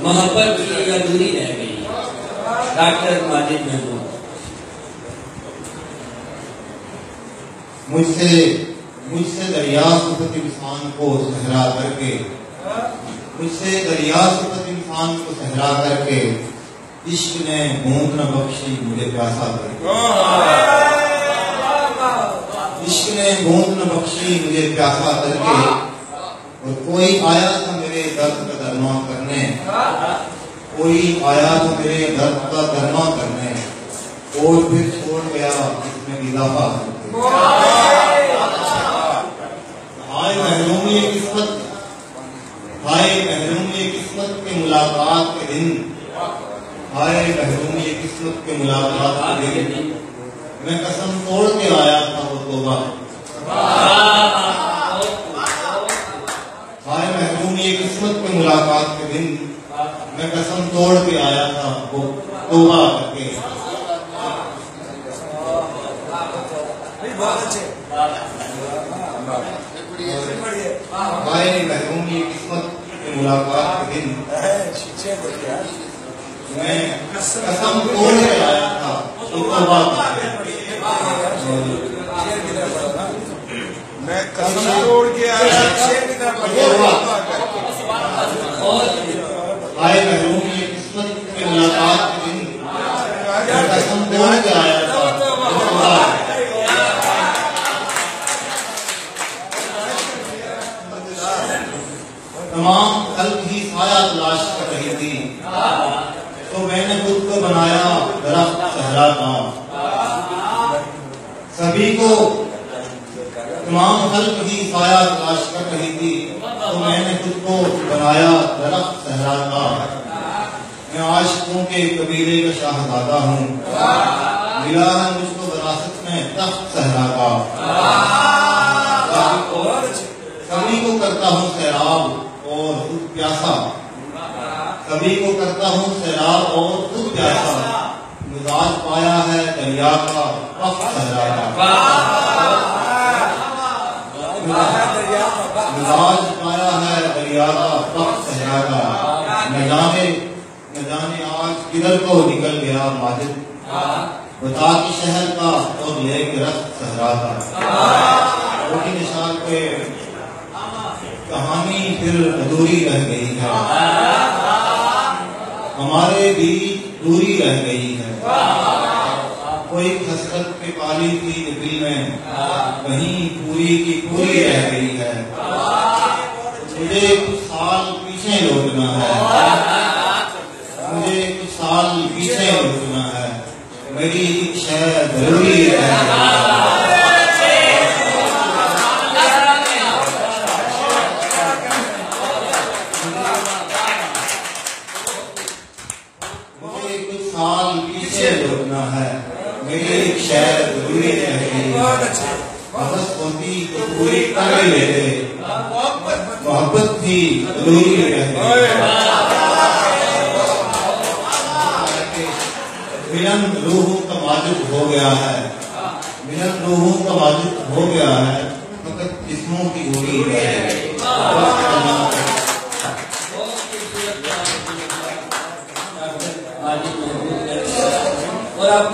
मोहब्बत की अधूरी रह गई। डॉक्टर माजिद महबूब। मुझसे दरिया सुफत इंसान को सहरा करके, मुझसे दरिया सुफत इंसान को सहरा करके, इश्क ने बूंद न बख्शी मुझे प्यासा करके, इश्क ने बूंद न बख्शी मुझे प्यासा करके। और कोई आया था मेरे दर्द का दरमा करने, कोई आया था मेरे दर्द का दरमा करने, और फिर छोड़ गया इसमें इजाफा करके। हाय महरूम ये किस्मत, हाय महरूम ये किस्मत के मुलाकात के दिन, हाय महरूम ये किस्मत के मुलाकात के दिन। मैं कसम तोड़ के आया था वो तौबा, हाय महरूम ये किस्मत के मुलाकात के दिन, मैं कसम तोड़ के आया था वो तौबा करके। हाय महरूम ये किस्मत के मुलाकात के दिन, मैं कसम तोड़ के आया था वो तौबा करके। मैं कसम तोड़ के आया हाय महरूम ये किस्मत के मुलाकात के दिन, मैं कसम तोड़ के आया था। तमाम खल्क ही साया तलाश कर रही थी, तो मैंने खुद को बनाया दरख्त सहरा का। सभी को तमाम खल्क ही साया तलाश कर रही थी, तो मैंने खुद को बनाया दरख्त सहरा का। मैं आशिकों के कबीले का शाहजादा हूँ, मिला है मुझको विरासत में तख्त सहरा का। सभी को करता हूँ सैराब और खुद प्यासा, सभी को करता हूँ सैराब और खुद प्यासा। मिजाज पाया है दरिया का तख्त सहरा का, मिजाज पाया है दरिया का तख्त सहरा का। न जाने आज किधर को निकल गया माजिद, बता के शहर का और ले के रख्त सहरा का। रोटी निशान पे कहानी फिर अधूरी रह गई है, हमारे बीच दूरी रह गई है। कोई खसरत पे पाली थी दिल में, कहीं पूरी की पूरी रह गई है। मुझे कुछ साल पीछे लौटना है, मुझे कुछ साल पीछे लौटना है, मेरी इच्छा जरूरी है। मुझे कुछ साल पीछे लौटना है, मेरी शहर जरूरी है। बस होती तो पूरी कर लेते, मोहब्बत थी जरूरी है। मिलन रूहों का वाजिब हो गया है, मिलन रूहों का वाजिब हो गया है, फकत जिस्मों की दूरी है। और आपको